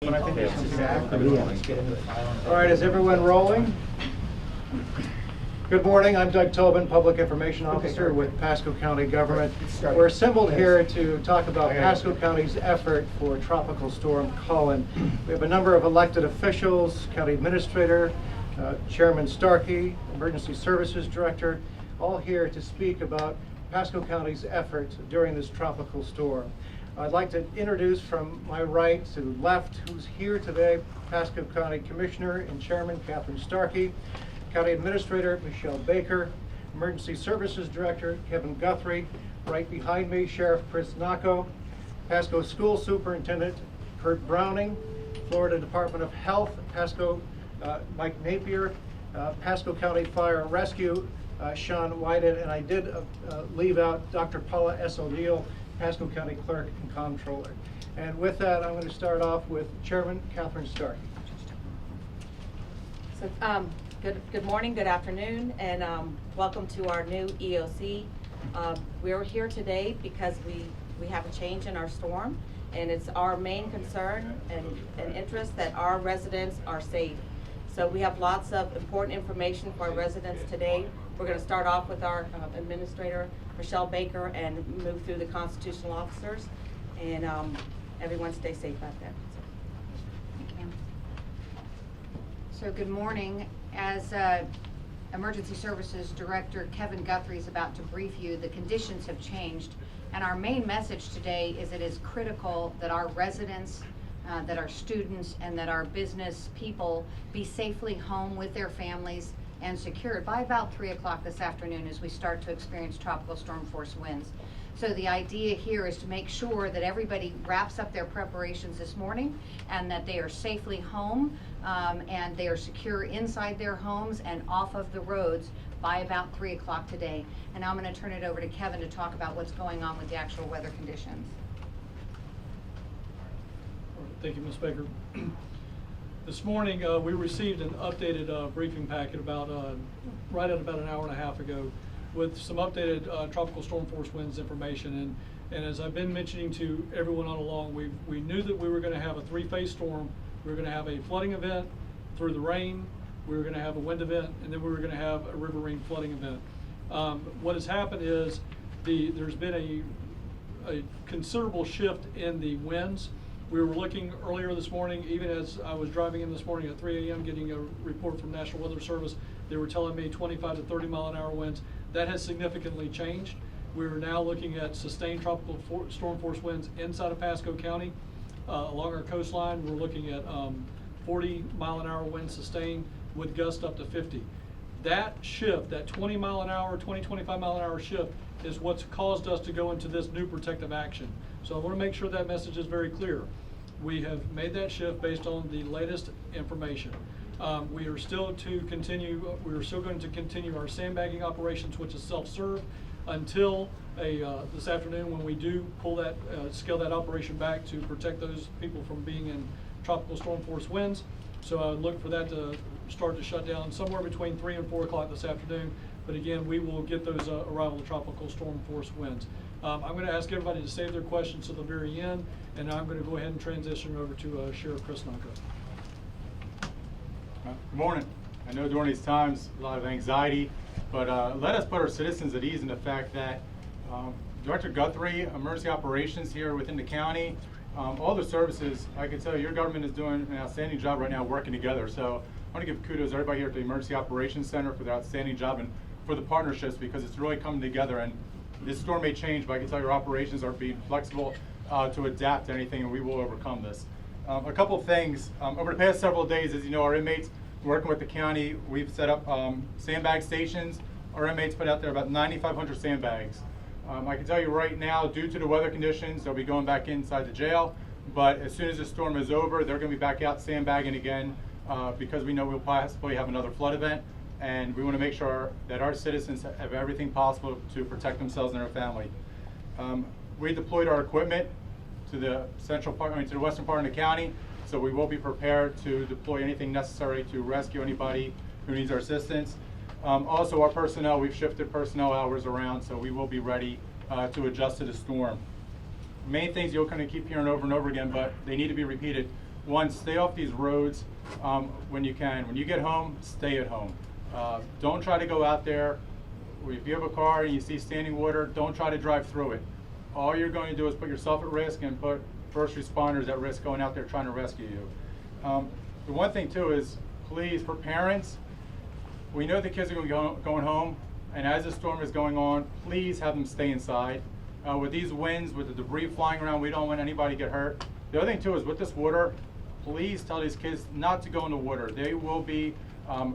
But I think it's exactly. All right, is everyone rolling? Good morning, I'm Doug Tobin, Public Information Officer with Pasco County Government. We're assembled here to talk about Pasco County's effort for Tropical Storm Colin. We have a number of elected officials, County Administrator, Chairman Starkey, Emergency Services Director, all here to speak about Pasco County's efforts during this tropical storm. I'd like to introduce from my right to left who's here today, Pasco County Commissioner and Chairman Catherine Starkey, County Administrator Michelle Baker, Emergency Services Director Kevin Guthrie, right behind me Sheriff Chris Nacco, Pasco School Superintendent Kurt Browning, Florida Department of Health, Pasco Mike Napier, Pasco County Fire and Rescue Sean Whited, and I did leave out Dr. Paula S. O'Neill, Pasco County Clerk and Comptroller. And with that, I'm going to start off with Chairman Catherine Starkey. So, good morning, good afternoon, and welcome to our new EOC. We're here today because we have a change in our storm, and it's our main concern and interest that our residents are safe. So we have lots of important information for our residents today. We're going to start off with our Administrator, Michelle Baker, and move through the constitutional officers, and everyone stay safe out there. Thank you. So good morning. As Emergency Services Director Kevin Guthrie is about to brief you, the conditions have changed, and our main message today is it is critical that our residents, that our students, and that our business people be safely home with their families and secured by about 3 o'clock this afternoon as we start to experience tropical storm force winds. So the idea here is to make sure that everybody wraps up their preparations this morning and that they are safely home and they are secure inside their homes and off of the roads by about 3 o'clock today. And now I'm going to turn it over to Kevin to talk about what's going on with the actual weather conditions. Thank you, Ms. Baker. This morning, we received an updated briefing packet right at about an hour and a half ago with some updated tropical storm force winds information. And as I've been mentioning to everyone all along, we knew that we were going to have a three-phase storm. We were going to have a flooding event through the rain, we were going to have a wind event, and then we were going to have a riverine flooding event. What has happened is there's been a considerable shift in the winds. We were looking earlier this morning, even as I was driving in this morning at 3 a.m. getting a report from National Weather Service, they were telling me 25 to 30 mile an hour winds. That has significantly changed. We're now looking at sustained tropical storm force winds inside of Pasco County. Along our coastline, we're looking at 40 mile an hour winds sustained with gusts up to 50. That shift, that 20 mile an hour, 25 mile an hour shift is what's caused us to go into this new protective action. So I want to make sure that message is very clear. We have made that shift based on the latest information. We are still going to continue our sandbagging operations, which is self-serve, until this afternoon when we do scale that operation back to protect those people from being in tropical storm force winds. So I would look for that to start to shut down somewhere between 3 and 4 o'clock this afternoon. But again, we will get those arrival of tropical storm force winds. I'm going to ask everybody to save their questions to the very end, and I'm going to go ahead and transition over to Sheriff Chris Nacco. Good morning. I know during these times a lot of anxiety, but let us put our citizens at ease in the fact that Director Guthrie, Emergency Operations here within the county, all the services, I can tell you, your government is doing an outstanding job right now working together. So I want to give kudos to everybody here at the Emergency Operations Center for their outstanding job and for the partnerships, because it's really coming together. And this storm may change, but I can tell your operations are being flexible to adapt to anything, and we will overcome this. A couple of things. Over the past several days, as you know, our inmates working with the county, we've set up sandbag stations. Our inmates put out there about 9,500 sandbags. I can tell you right now, due to the weather conditions, they'll be going back inside the jail. But as soon as the storm is over, they're going to be back out sandbagging again because we know we'll possibly have another flood event. And we want to make sure that our citizens have everything possible to protect themselves and their family. We deployed our equipment to the to the western part of the county, so we will be prepared to deploy anything necessary to rescue anybody who needs our assistance. Also, our personnel, we've shifted personnel hours around, so we will be ready to adjust to the storm. Main things you'll kind of keep hearing over and over again, but they need to be repeated. one, stay off these roads when you can. When you get home, stay at home. Don't try to go out there. If you have a car and you see standing water, don't try to drive through it. All you're going to do is put yourself at risk and put first responders at risk going out there trying to rescue you. The one thing too is, please, for parents, we know the kids are going home, and as the storm is going on, please have them stay inside. With these winds, with the debris flying around, we don't want anybody to get hurt. The other thing too is with this water, please tell these kids not to go in the water. There will be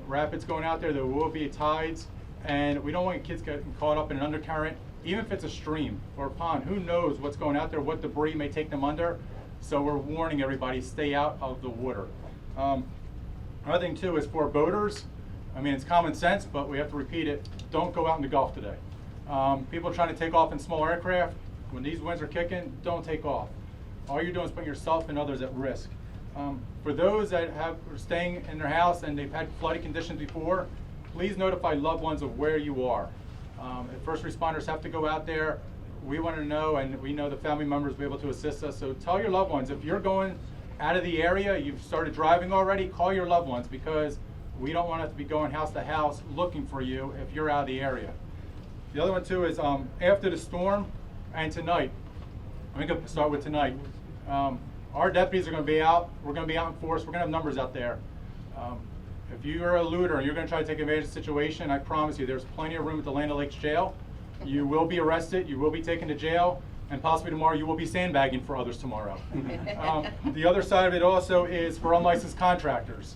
rapids going out there will be tides, and we don't want kids getting caught up in an undercurrent. Even if it's a stream or a pond, who knows what's going out there, what debris may take them under. So we're warning everybody, stay out of the water. Another thing too is for boaters, I mean, it's common sense, but we have to repeat it, don't go out in the Gulf today. People trying to take off in small aircraft, when these winds are kicking, don't take off. All you're doing is putting yourself and others at risk. For those that are staying in their house and they've had flooding conditions before, please notify loved ones of where you are. If first responders have to go out there, we want to know, and we know the family members will be able to assist us. So tell your loved ones, if you're going out of the area, you've started driving already, call your loved ones, because we don't want to be going house to house looking for you if you're out of the area. The other one too is after the storm and tonight, I'm going to start with tonight. Our deputies are going to be out. We're going to be out in force. We're going to have numbers out there. If you're a looter and you're going to try to take advantage of the situation, I promise you there's plenty of room at the Land O'Lakes jail. You will be arrested, you will be taken to jail, and possibly tomorrow you will be sandbagging for others tomorrow. The other side of it also is for unlicensed contractors.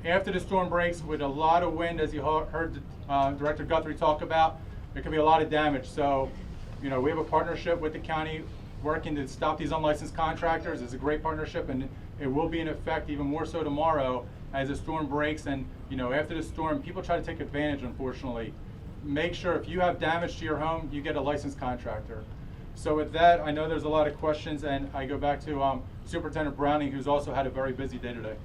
After the storm breaks with a lot of wind, as you heard Director Guthrie talk about, there could be a lot of damage. So, you know, we have a partnership with the county working to stop these unlicensed contractors. It's a great partnership, and it will be in effect even more so tomorrow as the storm breaks. And you know, after the storm, people try to take advantage, unfortunately. Make sure if you have damage to your home, you get a licensed contractor. So with that, I know there's a lot of questions, and I go back to Superintendent Browning, who's also had a very busy day today.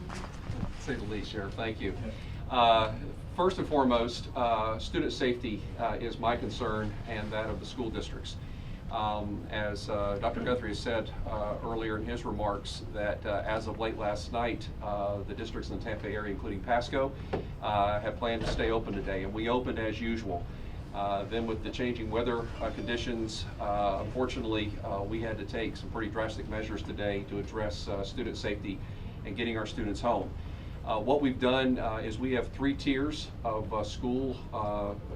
To say the least, Sheriff, thank you. First and foremost, student safety is my concern and that of the school districts. As Dr. Guthrie has said earlier in his remarks, that as of late last night, the districts in the Tampa area, including Pasco, have planned to stay open today, and we opened as usual. Then with the changing weather conditions, unfortunately, we had to take some pretty drastic measures today to address student safety and getting our students home. What we've done is we have 3 tiers of school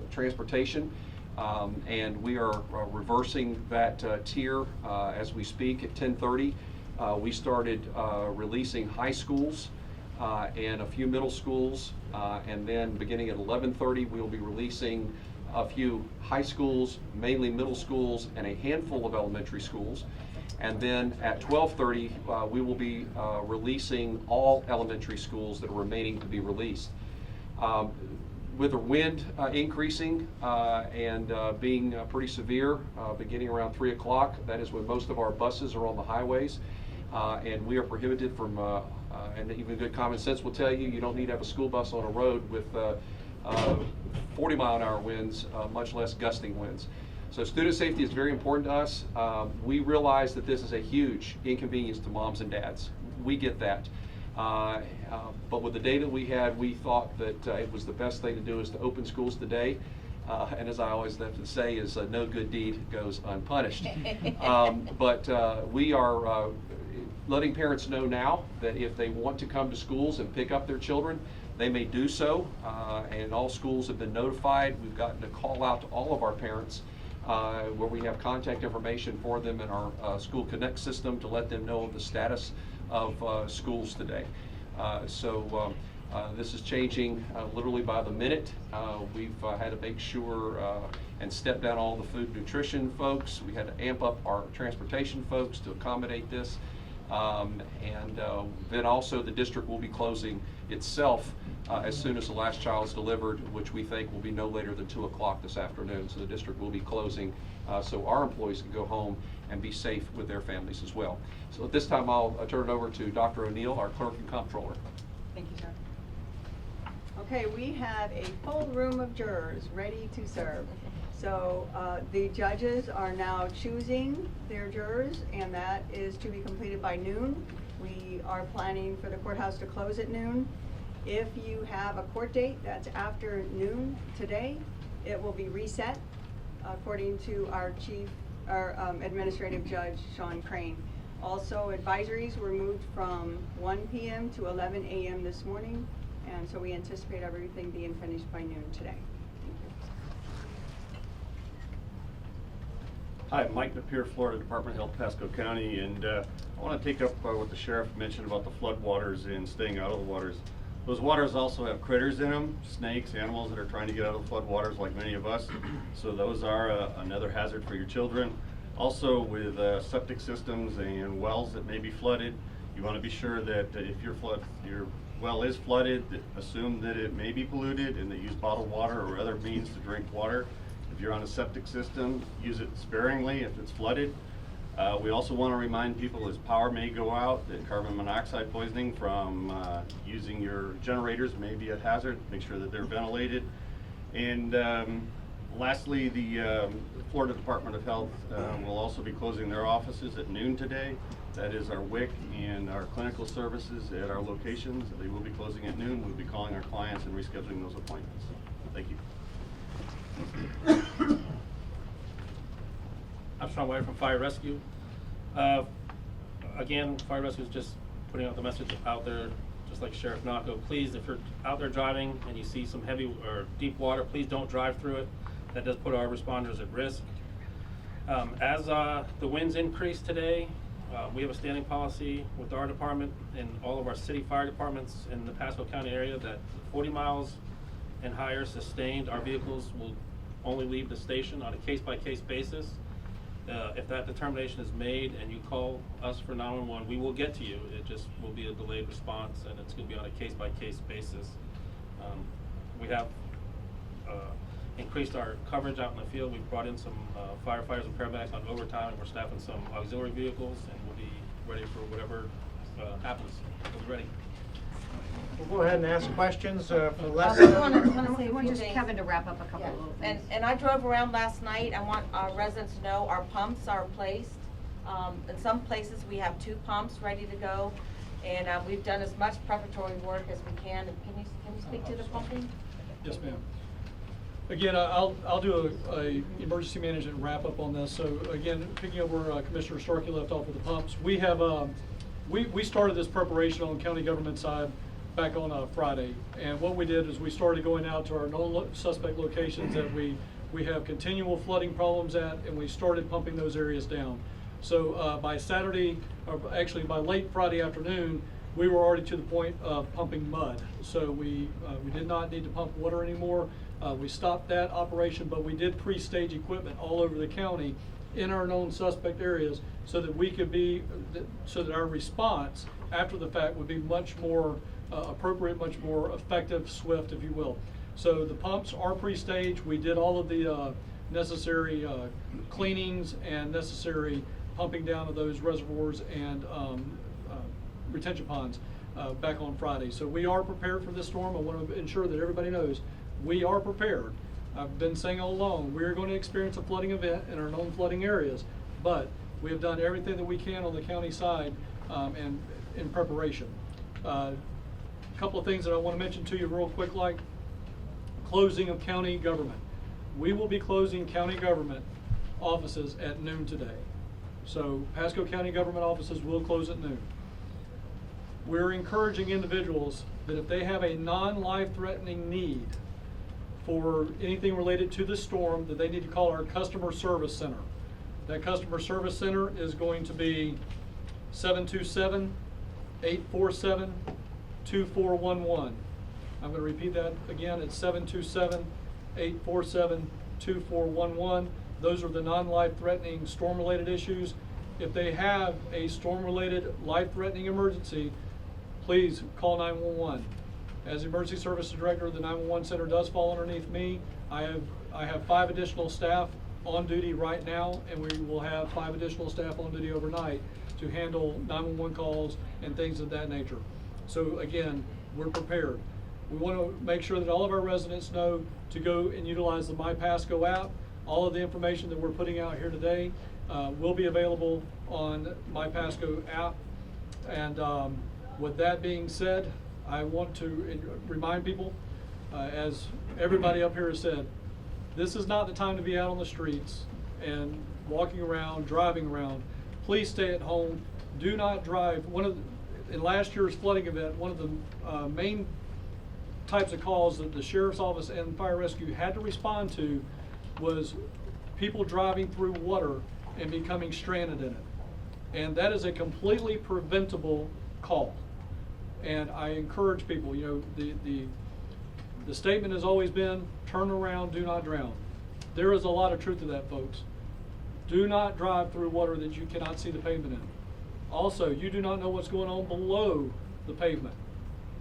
transportation. And we are reversing that tier as we speak. At 10:30, we started releasing high schools and a few middle schools, and then beginning at 11:30, we will be releasing a few high schools, mainly middle schools, and a handful of elementary schools. And then at 12:30, we will be releasing all elementary schools that are remaining to be released. With the wind increasing and being pretty severe beginning around 3 o'clock, that is when most of our buses are on the highways, and we are prohibited from, and even good common sense will tell you, you don't need to have a school bus on a road with 40-mile-an-hour winds, much less gusting winds. So student safety is very important to us. We realize that this is a huge inconvenience to moms and dads. We get that. But with the data we had, we thought that it was the best thing to do is to open schools today. And as I always have to say is no good deed goes unpunished. But we are letting parents know now that if they want to come to schools and pick up their children, they may do so. And all schools have been notified. We've gotten a call out to all of our parents where we have contact information for them in our School Connect system to let them know of the status of schools today. So this is changing literally by the minute. We've had to make sure and step down all the food nutrition folks. We had to amp up our transportation folks to accommodate this. And then also the district will be closing itself as soon as the last child is delivered, which we think will be no later than 2 o'clock this afternoon. So the district will be closing so our employees can go home and be safe with their families as well. So at this time, I'll turn it over to Dr. O'Neill, our clerk and comptroller. Thank you, sir. Okay, we have a full room of jurors ready to serve. So the judges are now choosing their jurors, and that is to be completed by noon. We are planning for the courthouse to close at noon. If you have a court date that's after noon today, it will be reset according to our administrative judge, Sean Crane. Also, advisories were moved from 1 p.m. to 11 a.m. this morning, and so we anticipate everything being finished by noon today. Hi, Mike Napier, Florida Department of Health, Pasco County, and I want to take up what the sheriff mentioned about the flood waters and staying out of the waters. Those waters also have critters in them, snakes, animals that are trying to get out of the flood waters like many of us. So those are another hazard for your children. Also with septic systems and wells that may be flooded, you want to be sure that if your well is flooded, assume that it may be polluted and that use bottled water or other means to drink water. If you're on a septic system, use it sparingly if it's flooded. We also want to remind people as power may go out that carbon monoxide poisoning from using your generators may be a hazard. Make sure that they're ventilated. And lastly, the Florida Department of Health will also be closing their offices at noon today. That is our WIC and our clinical services at our locations. They will be closing at noon. We'll be calling our clients and rescheduling those appointments. Thank you. I'm Sean White from Fire Rescue. Again, Fire Rescue is just putting out the message out there, just like Sheriff Naco. Please, if you're out there driving and you see some heavy or deep water, please don't drive through it. That does put our responders at risk. As the winds increase today, we have a standing policy with our department and all of our city fire departments in the Pasco County area that 40 miles and higher sustained, our vehicles will only leave the station on a case-by-case basis. If that determination is made and you call us for 911, we will get to you. It just will be a delayed response, and it's going to be on a case-by-case basis. We have increased our coverage out in the field. We've brought in some firefighters and paramedics on overtime, and we're staffing some auxiliary vehicles, and we'll be ready for whatever happens. We'll be ready. We'll go ahead and ask questions for I Leslie. want to say a We few want just things. Kevin to wrap up a couple Yeah. of little things. And I drove around last night. I want our residents to know our pumps are placed. In some places, we have 2 pumps ready to go, and we've done as much preparatory work as we can. Can you speak to the pumping? Yes, ma'am. Again, I'll do a emergency management wrap up on this. So again, picking up where Commissioner Starkey left off with the pumps, we have we started this preparation on the county government side back on Friday, and what we did is we started going out to our known suspect locations that we have continual flooding problems at, and we started pumping those areas down. So by Saturday, or actually by late Friday afternoon, we were already to the point of pumping mud. So we did not need to pump water anymore. We stopped that operation, but we did pre-stage equipment all over the county in our known suspect areas so that we could be, so that our response after the fact would be much more appropriate, much more effective, swift, if you will. So the pumps are pre-staged. We did all of the necessary cleanings and necessary pumping down of those reservoirs and retention ponds back on Friday. So we are prepared for this storm. I want to ensure that everybody knows we are prepared. I've been saying all along, we're going to experience a flooding event in our known flooding areas, but we have done everything that we can on the county side and in preparation. A couple of things that I want to mention to you real quick, like closing of county government. We will be closing county government offices at noon today. So Pasco County government offices will close at noon. We're encouraging individuals that if they have a non-life-threatening need for anything related to the storm, that they need to call our customer service center. That customer service center is going to be 727-847-2411. I'm going to repeat that again. It's 727-847-2411. Those are the non-life-threatening storm-related issues. If they have a storm-related life-threatening emergency, please call 911. As Emergency Services Director, the 911 Center does fall underneath me. I have 5 additional staff on duty right now, and we will have 5 additional staff on duty overnight to handle 911 calls and things of that nature. So again, we're prepared. We want to make sure that all of our residents know to go and utilize the My Pasco app. All of the information that we're putting out here today will be available on my Pasco app. And with that being said, I want to remind people, as everybody up here has said, this is not the time to be out on the streets and walking around, driving around. Please stay at home. Do not drive. In last year's flooding event, one of the main types of calls that the sheriff's office and fire rescue had to respond to was people driving through water and becoming stranded in it. And that is a completely preventable call. And I encourage people, the statement has always been, turn around, do not drown. There is a lot of truth to that, folks. Do not drive through water that you cannot see the pavement in. Also, you do not know what's going on below the pavement,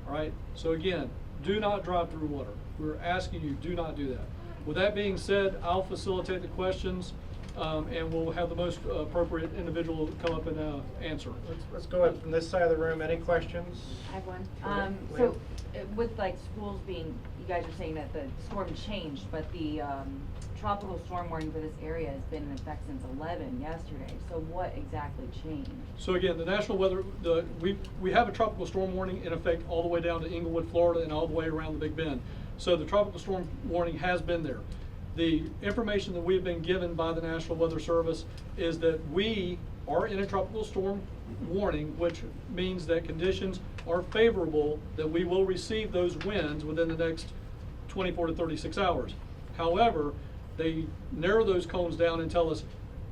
all right? So again, do not drive through water. We're asking you, do not do that. With that being said, I'll facilitate the questions, and we'll have the most appropriate individual come up and answer. Let's go up from this side of the room. Any questions? I have one. Okay. So with like schools being, you guys are saying that the storm changed, but the tropical storm warning for this area has been in effect since 11 yesterday. So what exactly changed? So again, the national weather, we have a tropical storm warning in effect all the way down to Inglewood, Florida, and all the way around the Big Bend. So the tropical storm warning has been there. The information that we've been given by the National Weather Service is that we are in a tropical storm warning, which means that conditions are favorable, that we will receive those winds within the next 24 to 36 hours. However, they narrow those cones down and tell us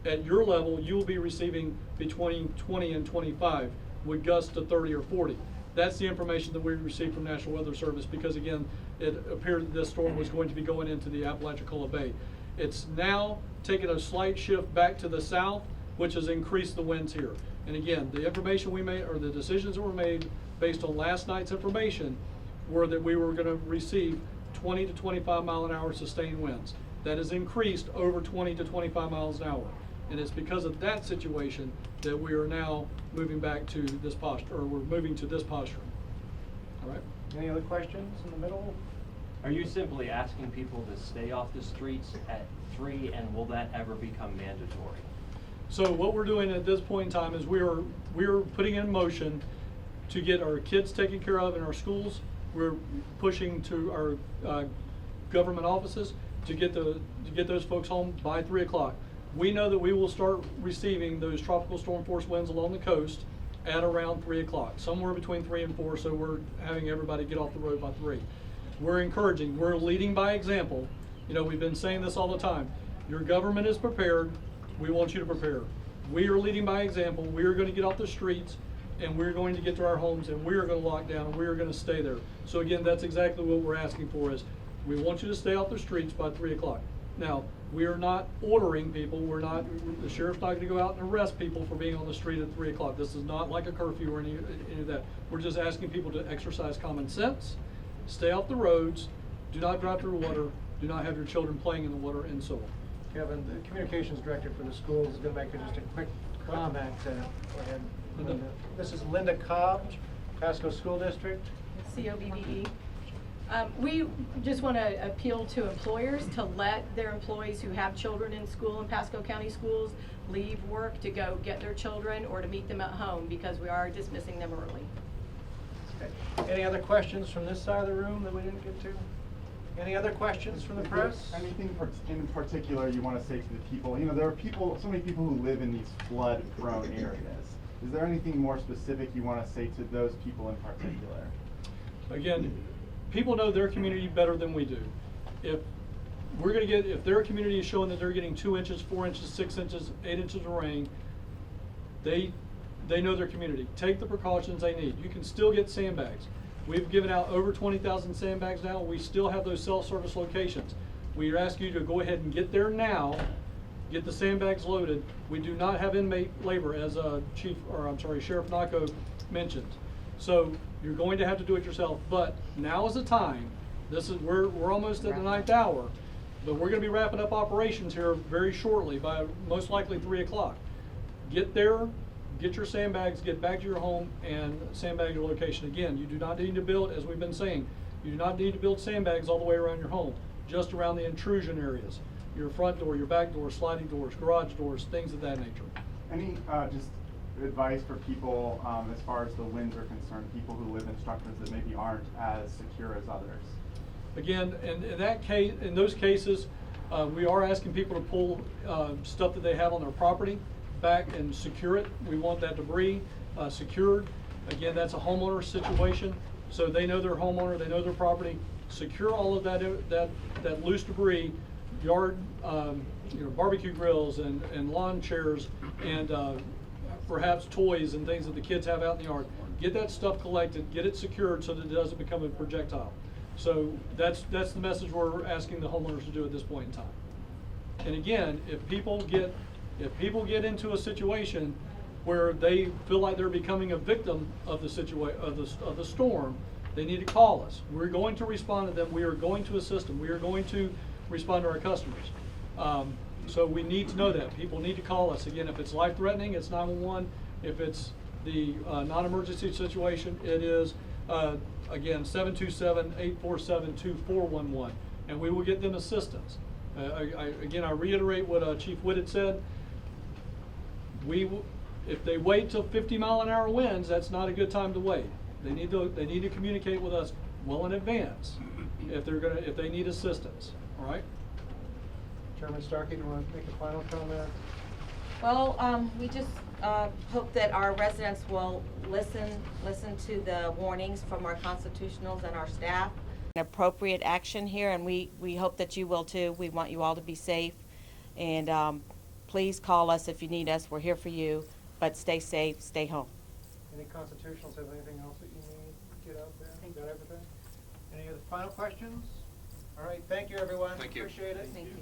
at your level, you will be receiving between 20 and 25 with gusts to 30 or 40. That's the information that we received from National Weather Service because again, it appeared that this storm was going to be going into the Apalachicola Bay. It's now taken a slight shift back to the south, which has increased the winds here. And again, the information we made, or the decisions that were made based on last night's information, were that we were going to receive 20 to 25 mile an hour sustained winds. That has increased over 20 to 25 miles an hour. And it's because of that situation that we are now moving back to this posture, or we're moving to this posture. All right? Any other questions in the middle? Are you simply asking people to stay off the streets at 3, and will that ever become mandatory? So what we're doing at this point in time is we're putting in motion to get our kids taken care of in our schools. We're pushing to our government offices to get those folks home by 3 o'clock. We know that we will start receiving those tropical storm force winds along the coast at around 3 o'clock, somewhere between 3 and 4. So we're having everybody get off the road by 3. We're encouraging. We're leading by example. We've been saying this all the time. Your government is prepared. We want you to prepare. We are leading by example. We are going to get off the streets, and we're going to get to our homes, and we are going to lock down, and we are going to stay there. So again, that's exactly what we're asking for is we want you to stay off the streets by 3 o'clock. Now, we are not ordering people. The sheriff's not going to go out and arrest people for being on the street at 3 o'clock. This is not like a curfew or any of that. We're just asking people to exercise common sense, stay off the roads, do not drive through water, do not have your children playing in the water, and so on. Kevin, the communications director for the schools is going to make just a quick comment. Go ahead, Linda. This is Linda Cobb, Pasco School District. COBBE. We just want to appeal to employers to let their employees who have children in school in Pasco County schools leave work to go get their children or to meet them at home because we are dismissing them early. Okay. Any other questions from this side of the room that we didn't get to? Any other questions from the press? Anything in particular you want to say to the people? There are so many people who live in these flood-prone areas. Is there anything more specific you want to say to those people in particular? Again, people know their community better than we do. If their community is showing that they're getting 2 inches, 4 inches, 6 inches, 8 inches of rain, they know their community. Take the precautions they need. You can still get sandbags. We've given out over 20,000 sandbags now. We still have those self-service locations. We ask you to go ahead and get there now, get the sandbags loaded. We do not have inmate labor, as Sheriff Naco mentioned. So you're going to have to do it yourself. But now is the time. We're almost at the 9th hour, but we're going to be wrapping up operations here very shortly by most likely 3 o'clock. Get there. Get your sandbags, get back to your home, and sandbag your location. Again, you do not need to build, as we've been saying, you do not need to build sandbags all the way around your home, just around the intrusion areas. your front door, your back door, sliding doors, garage doors, things of that nature. Any just advice for people as far as the winds are concerned, people who live in structures that maybe aren't as secure as others? Again, in that case, in those cases, we are asking people to pull stuff that they have on their property back and secure it. We want that debris secured. Again, that's a homeowner situation, so they know their homeowner, they know their property. Secure all of that loose debris, yard, barbecue grills and lawn chairs and perhaps toys and things that the kids have out in the yard. Get that stuff collected, get it secured so that it doesn't become a projectile. So that's the message we're asking the homeowners to do at this point in time. And again, if people get into a situation where they feel like they're becoming a victim of the storm, they need to call us. We're going to respond to them. We are going to assist them. We are going to respond to our customers. So we need to know that. People need to call us. Again, if it's life-threatening, it's 911. If it's the non-emergency situation, it is, again, 727-847-2411. And we will get them assistance. Again, I reiterate what Chief Witt had said. If they wait till 50-mile-an-hour winds, that's not a good time to wait. They need to communicate with us well in advance if they need assistance. All right. Chairman Starkey, do you want to make a final comment? Well, we just hope that our residents will listen to the warnings from our constitutionals and our staff. Appropriate action here, and we hope that you will too. We want you all to be safe, and please call us if you need us. We're here for you, but stay safe, stay home. Any constitutionals have anything else that you need to get out there? Got everything? Any other final questions? All right, thank you, everyone. Thank you. Appreciate it. Thank you.